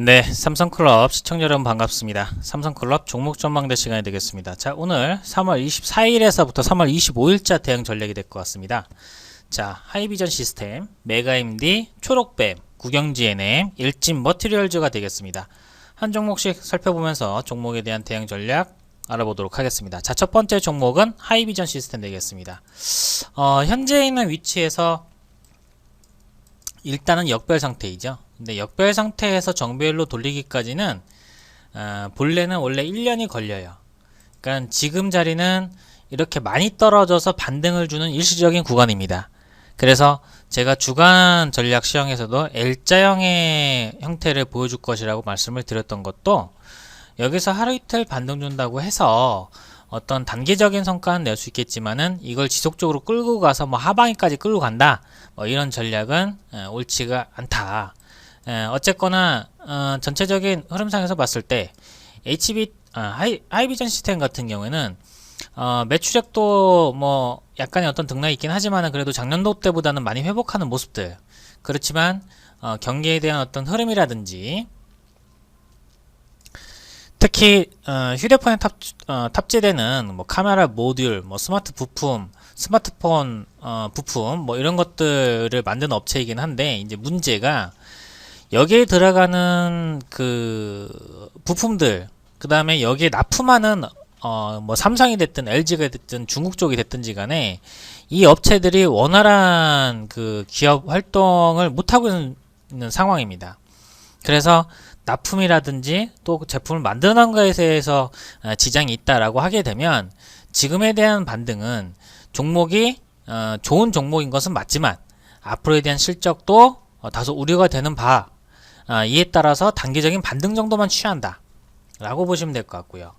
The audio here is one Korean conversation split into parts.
네, 삼성클럽 시청자 여러분 반갑습니다. 삼성클럽 종목 전망대 시간이 되겠습니다. 자, 오늘 3월 24일에서부터 3월 25일자 대응 전략이 될 것 같습니다. 자, 하이비전 시스템, 메가임디, 초록뱀, 구경지NM, 일진 머티리얼즈가 되겠습니다. 한 종목씩 살펴보면서 종목에 대한 대응 전략 알아보도록 하겠습니다. 자, 첫 번째 종목은 하이비전 시스템 되겠습니다. 현재 있는 위치에서 일단은 역별 상태이죠. 근데 역별 상태에서 정배열로 돌리기까지는 본래는 원래 1년이 걸려요. 그러니까 지금 자리는 이렇게 많이 떨어져서 반등을 주는 일시적인 구간입니다. 그래서 제가 주간 전략 시황에서도 L자형의 형태를 보여줄 것이라고 말씀을 드렸던 것도 여기서 하루 이틀 반등 준다고 해서 어떤 단기적인 성과는 낼 수 있겠지만은 이걸 지속적으로 끌고 가서 뭐 하방위까지 끌고 간다, 뭐 이런 전략은 옳지가 않다. 어쨌거나 전체적인 흐름상에서 봤을 때 하이비전 시스템 같은 경우에는 매출액도 뭐 약간의 어떤 등락이 있긴 하지만은 그래도 작년도 때보다는 많이 회복하는 모습들. 그렇지만 경기에 대한 어떤 흐름이라든지 특히 휴대폰에 탑재되는 뭐 카메라 모듈, 뭐 스마트 부품, 스마트폰 부품, 뭐 이런 것들을 만드는 업체이긴 한데, 이제 문제가 여기에 들어가는 그 부품들, 그 다음에 여기에 납품하는 뭐 삼성이 됐든 LG가 됐든 중국 쪽이 됐든지 간에 이 업체들이 원활한 그 기업 활동을 못하고 있는 상황입니다. 그래서 납품이라든지 또 제품을 만드는 것에 대해서 지장이 있다라고 하게 되면 지금에 대한 반등은 종목이 좋은 종목인 것은 맞지만 앞으로에 대한 실적도 다소 우려가 되는 바, 이에 따라서 단기적인 반등 정도만 취한다 라고 보시면 될 것 같고요.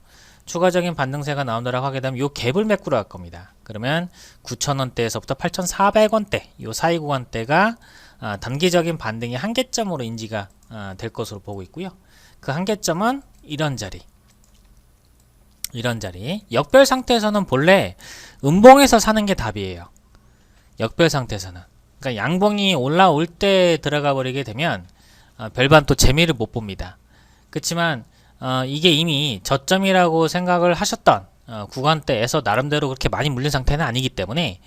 추가적인 반등세가 나온다고 하게 되면 요 갭을 메꾸러 갈 겁니다. 그러면 9,000원대에서부터 8,400원대 요 사이 구간대가 단기적인 반등의 한계점으로 인지가 될 것으로 보고 있고요. 그 한계점은 이런 자리, 역별 상태에서는 본래 음봉에서 사는 게 답이에요. 역별 상태에서는. 그러니까 양봉이 올라올 때 들어가 버리게 되면 별반 또 재미를 못 봅니다. 그렇지만 이게 이미 저점이라고 생각을 하셨던 구간대에서 나름대로 그렇게 많이 물린 상태는 아니기 때문에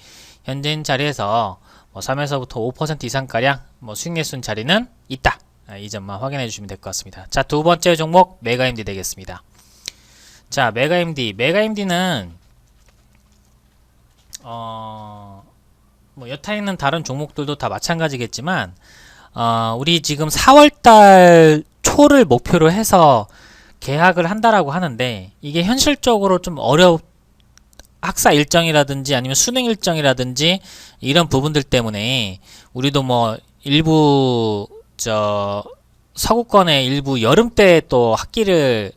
현재인 자리에서 뭐 3에서부터 5% 이상가량 뭐 수익내순 자리는 있다. 이 점만 확인해 주시면 될 것 같습니다. 자, 두 번째 종목 메가임디 되겠습니다. 자, 메가임디는 뭐 여타 있는 다른 종목들도 다 마찬가지겠지만 우리 지금 4월달 초를 목표로 해서 계약을 한다라고 하는데 이게 현실적으로 좀 학사 일정이라든지 아니면 수능 일정이라든지 이런 부분들 때문에 우리도 뭐 일부 서구권의 일부 여름 때 또 학기를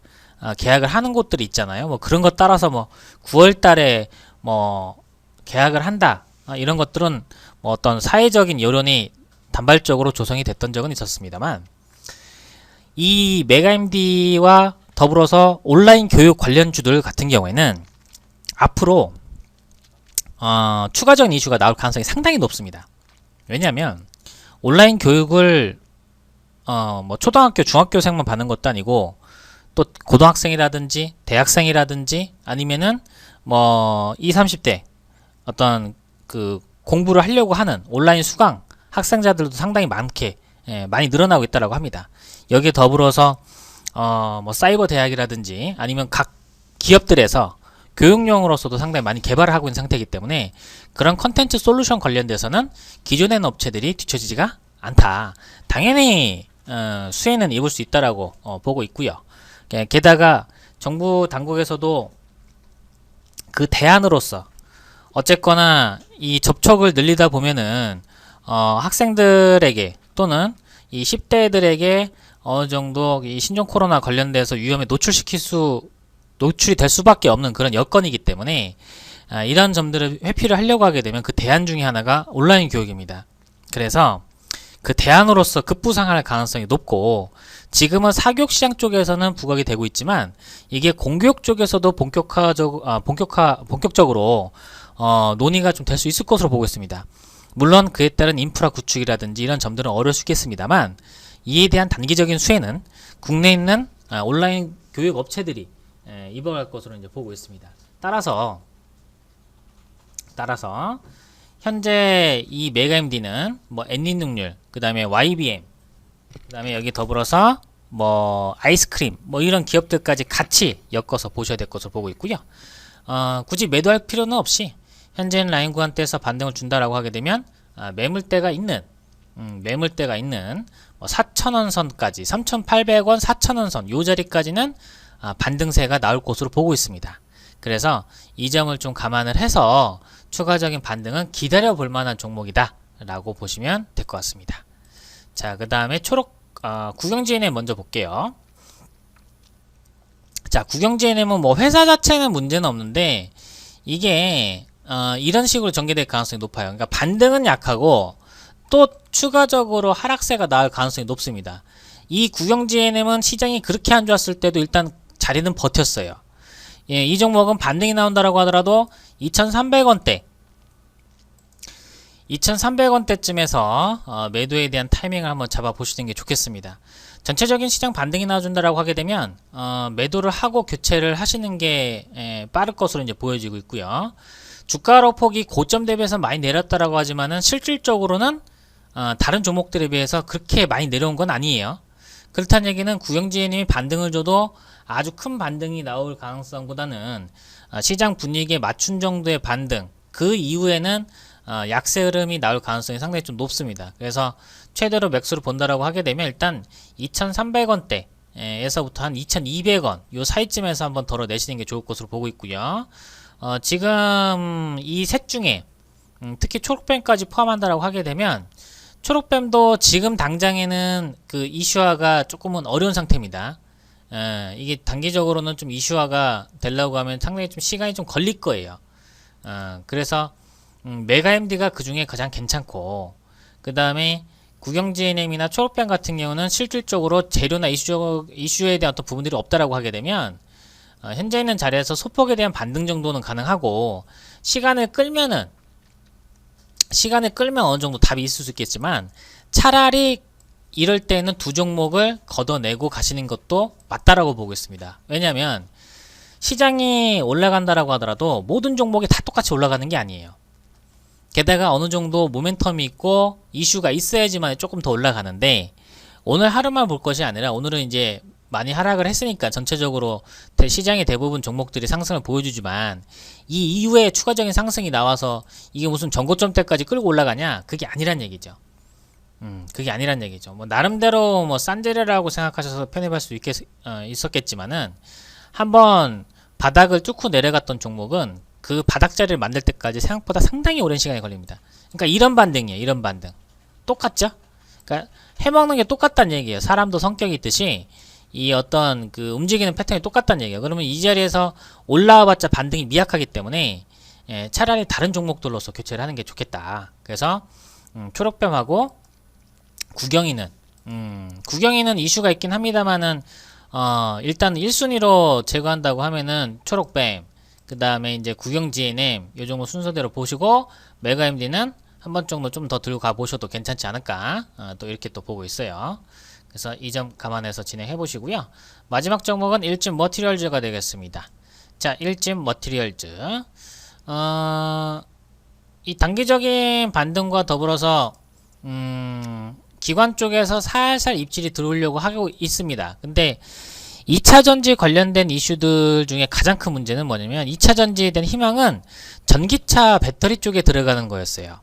계약을 하는 곳들이 있잖아요. 뭐 그런 것 따라서 뭐 9월 달에 뭐 계약을 한다, 이런 것들은 뭐 어떤 사회적인 여론이 단발적으로 조성이 됐던 적은 있었습니다만, 이 메가임디와 더불어서 온라인 교육 관련주들 같은 경우에는 앞으로 추가적인 이슈가 나올 가능성이 상당히 높습니다. 왜냐하면 온라인 교육을 뭐 초등학교, 중학교생만 받는 것도 아니고 또 고등학생이라든지 대학생이라든지 아니면은 뭐 20, 30대 어떤 그 공부를 하려고 하는 온라인 수강 학생자들도 상당히 많이 늘어나고 있다고 합니다. 여기에 더불어서 뭐 사이버 대학이라든지 아니면 각 기업들에서 교육용으로서도 상당히 많이 개발을 하고 있는 상태이기 때문에 그런 컨텐츠 솔루션 관련돼서는 기존의 업체들이 뒤처지지가 않다. 당연히 수혜는 입을 수 있다라고 보고 있고요. 게다가 정부 당국에서도 그 대안으로서 어쨌거나 이 접촉을 늘리다 보면은 학생들에게 또는 이 10대들에게 어느 정도 이 신종 코로나 관련돼서 위험에 노출이 될 수밖에 없는 그런 여건이기 때문에 이런 점들을 회피를 하려고 하게 되면 그 대안 중에 하나가 온라인 교육입니다. 그래서 그 대안으로서 급부상할 가능성이 높고, 지금은 사교육 시장 쪽에서는 부각이 되고 있지만 이게 공교육 쪽에서도 본격적으로 논의가 좀 될 수 있을 것으로 보고 있습니다. 물론 그에 따른 인프라 구축이라든지 이런 점들은 어려울 수 있겠습니다만 이에 대한 단기적인 수혜는 국내에 있는 온라인 교육 업체들이 입어갈 것으로 이제 보고 있습니다. 따라서 현재 이 메가MD는 뭐 NE66, 그 다음에 YBM, 그 다음에 여기 더불어서 뭐 아이스크림, 뭐 이런 기업들까지 같이 엮어서 보셔야 될 것으로 보고 있고요. 굳이 매도할 필요는 없이 현재는 라인 구간대에서 반등을 준다라고 하게 되면 매물대가 있는 뭐 4,000원 선까지 3,800원 4,000원 선 요 자리까지는 반등세가 나올 것으로 보고 있습니다. 그래서 이 점을 좀 감안을 해서 추가적인 반등은 기다려 볼 만한 종목이다 라고 보시면 될 것 같습니다. 자, 그 다음에 국영GNM 먼저 볼게요. 자, 국영GNM은 뭐 회사 자체는 문제는 없는데 이게 이런 식으로 전개될 가능성이 높아요. 그러니까 반등은 약하고 또 추가적으로 하락세가 나올 가능성이 높습니다. 이 국영GNM은 시장이 그렇게 안 좋았을 때도 일단 자리는 버텼어요. 예, 이 종목은 반등이 나온다라고 하더라도 2,300원대 2,300원대쯤에서 매도에 대한 타이밍을 한번 잡아보시는 게 좋겠습니다. 전체적인 시장 반등이 나와준다라고 하게 되면 매도를 하고 교체를 하시는 게 빠를 것으로 이제 보여지고 있고요. 주가로 폭이 고점 대비해서 많이 내렸다라고 하지만은 실질적으로는 다른 종목들에 비해서 그렇게 많이 내려온 건 아니에요. 그렇다는 얘기는 국영GNM이 반등을 줘도 아주 큰 반등이 나올 가능성보다는 시장 분위기에 맞춘 정도의 반등, 그 이후에는 약세 흐름이 나올 가능성이 상당히 좀 높습니다. 그래서 최대로 매수를 본다라고 하게 되면 일단 2,300원대 에서부터 한 2,200원 요 사이쯤에서 한번 덜어내시는 게 좋을 것으로 보고 있고요. 지금 이 셋 중에 특히 초록뱀까지 포함한다라고 하게 되면 초록뱀도 지금 당장에는 그 이슈화가 조금은 어려운 상태입니다. 이게 단기적으로는 좀 이슈화가 되려고 하면 상당히 좀 시간이 좀 걸릴 거예요. 그래서 메가MD가 그 중에 가장 괜찮고, 그 다음에 국영GNM이나 초록뱀 같은 경우는 실질적으로 재료나 이슈에 대한 어떤 부분들이 없다라고 하게 되면 현재 있는 자리에서 소폭에 대한 반등 정도는 가능하고, 시간을 끌면 어느 정도 답이 있을 수 있겠지만 차라리 이럴 때는 두 종목을 걷어내고 가시는 것도 맞다라고 보고 있습니다. 왜냐하면 시장이 올라간다라고 하더라도 모든 종목이 다 똑같이 올라가는 게 아니에요. 게다가 어느 정도 모멘텀이 있고 이슈가 있어야지만 조금 더 올라가는데, 오늘 하루만 볼 것이 아니라 오늘은 이제 많이 하락을 했으니까 전체적으로 시장의 대부분 종목들이 상승을 보여주지만 이 이후에 추가적인 상승이 나와서 이게 무슨 전고점대까지 끌고 올라가냐, 그게 아니란 얘기죠. 그게 아니란 얘기죠. 뭐 나름대로 뭐 싼 재료라고 생각하셔서 편입할 수 있었겠지만은 한번 바닥을 뚫고 내려갔던 종목은 그 바닥 자리를 만들 때까지 생각보다 상당히 오랜 시간이 걸립니다. 그러니까 이런 반등이에요. 이런 반등. 똑같죠? 그러니까 해먹는 게 똑같다는 얘기예요. 사람도 성격이 있듯이 이 어떤 그 움직이는 패턴이 똑같다는 얘기예요. 그러면 이 자리에서 올라와봤자 반등이 미약하기 때문에 차라리 다른 종목들로서 교체를 하는 게 좋겠다. 그래서 초록뱀하고 국영이는 이슈가 있긴 합니다만은 일단 1순위로 제거한다고 하면은 초록뱀, 그 다음에 이제 국영GNM 요 정도 순서대로 보시고, 메가MD는 한 번 정도 좀 더 들고 가 보셔도 괜찮지 않을까, 또 이렇게 또 보고 있어요. 그래서 이 점 감안해서 진행해 보시고요. 마지막 종목은 일진 머티리얼즈가 되겠습니다. 자, 일진 머티리얼즈, 이 단기적인 반등과 더불어서 기관 쪽에서 살살 입질이 들어오려고 하고 있습니다. 근데 2차전지 관련된 이슈들 중에 가장 큰 문제는 뭐냐면 2차전지에 대한 희망은 전기차 배터리 쪽에 들어가는 거였어요.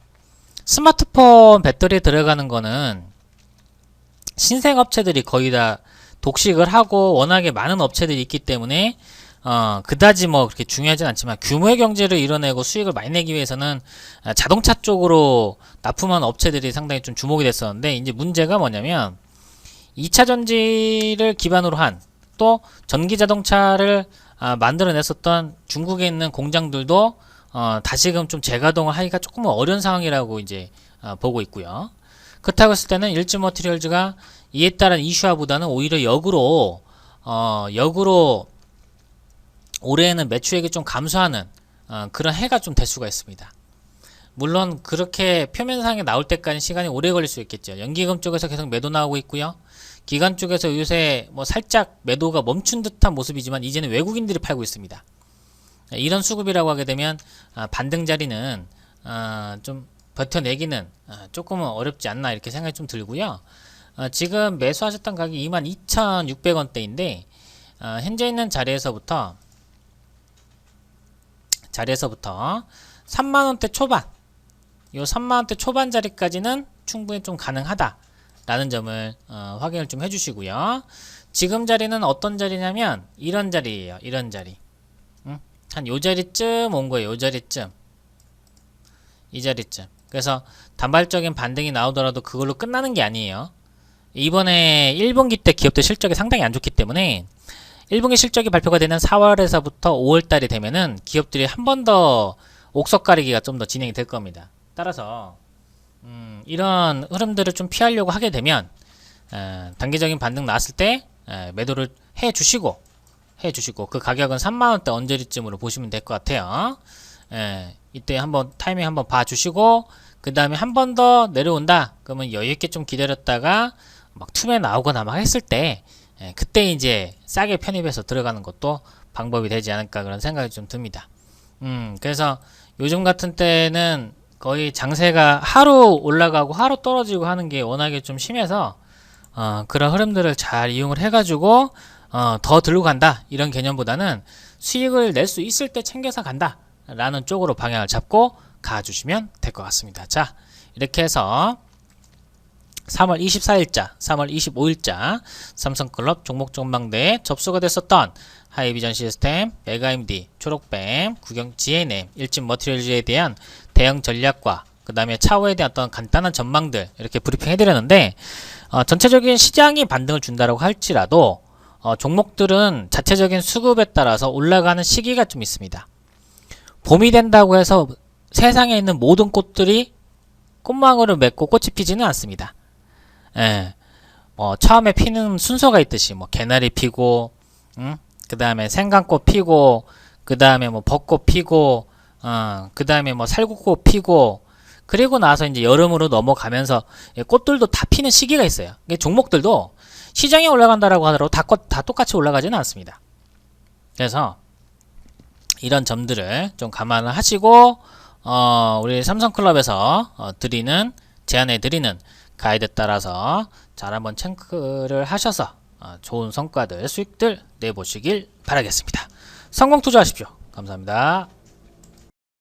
스마트폰 배터리에 들어가는 거는 신생업체들이 거의 다 독식을 하고 워낙에 많은 업체들이 있기 때문에 그다지 뭐 그렇게 중요하진 않지만, 규모의 경제를 이뤄내고 수익을 많이 내기 위해서는 자동차 쪽으로 납품하는 업체들이 상당히 좀 주목이 됐었는데, 이제 문제가 뭐냐면 2차전지를 기반으로 한 또 전기자동차를 만들어냈었던 중국에 있는 공장들도 다시금 좀 재가동을 하기가 조금 어려운 상황이라고 이제 보고 있고요. 그렇다고 했을 때는 일진 머티리얼즈가 이에 따른 이슈화보다는 오히려 역으로 올해에는 매출액이 좀 감소하는 그런 해가 좀 될 수가 있습니다. 물론 그렇게 표면상에 나올 때까지 시간이 오래 걸릴 수 있겠죠. 연기금 쪽에서 계속 매도 나오고 있고요. 기관 쪽에서 요새 뭐 살짝 매도가 멈춘 듯한 모습이지만 이제는 외국인들이 팔고 있습니다. 이런 수급이라고 하게 되면 반등 자리는 좀 버텨내기는 조금은 어렵지 않나 이렇게 생각이 좀 들고요. 지금 매수하셨던 가격이 22,600원대인데 현재 있는 자리에서부터 3만원대 초반, 요 3만원대 초반 자리까지는 충분히 좀 가능하다라는 점을 확인을 좀 해주시고요. 지금 자리는 어떤 자리냐면 이런 자리예요. 이런 자리. 한 요 자리쯤 온 거예요. 요 자리쯤. 이 자리쯤. 그래서 단발적인 반등이 나오더라도 그걸로 끝나는 게 아니에요. 이번에 1분기 때 기업들 실적이 상당히 안 좋기 때문에 1분기 실적이 발표가 되는 4월에서부터 5월달이 되면은 기업들이 한 번 더 옥석 가리기가 좀 더 진행이 될 겁니다. 따라서 이런 흐름들을 좀 피하려고 하게 되면 단기적인 반등 나왔을 때 매도를 해주시고 그 가격은 3만원대 언저리쯤으로 보시면 될 것 같아요. 이때 한번 타이밍 한번 봐주시고 그 다음에 한 번 더 내려온다 그러면 여유있게 좀 기다렸다가 막 투매 나오거나 막 했을 때 그때 이제 싸게 편입해서 들어가는 것도 방법이 되지 않을까 그런 생각이 좀 듭니다. 그래서 요즘 같은 때는 거의 장세가 하루 올라가고 하루 떨어지고 하는 게 워낙에 좀 심해서 그런 흐름들을 잘 이용을 해가지고 더 들고 간다 이런 개념보다는 수익을 낼 수 있을 때 챙겨서 간다 라는 쪽으로 방향을 잡고 가주시면 될 것 같습니다. 자, 이렇게 해서 3월 24일자, 3월 25일자 삼성클럽 종목 전망대에 접수가 됐었던 하이비전 시스템, 메가임디, 초록뱀, 구경 GNM, 일진 머티리얼즈에 대한 대응 전략과 그 다음에 차후에 대한 어떤 간단한 전망들 이렇게 브리핑 해드렸는데 전체적인 시장이 반등을 준다라고 할지라도 종목들은 자체적인 수급에 따라서 올라가는 시기가 좀 있습니다. 봄이 된다고 해서 세상에 있는 모든 꽃들이 꽃망울을 맺고 꽃이 피지는 않습니다. 처음에 피는 순서가 있듯이 개나리 피고, 그 다음에 생강꽃 피고, 그 다음에 벚꽃 피고, 그 다음에 살구꽃 피고, 그리고 나서 이제 여름으로 넘어가면서 꽃들도 다 피는 시기가 있어요. 종목들도 시장이 올라간다라고 하더라도 다 똑같이 올라가지는 않습니다. 그래서 이런 점들을 좀 감안을 하시고 우리 삼성클럽에서 제안해 드리는 가이드에 따라서 잘 한번 체크를 하셔서 좋은 성과들 수익들 내보시길 바라겠습니다. 성공 투자하십시오. 감사합니다.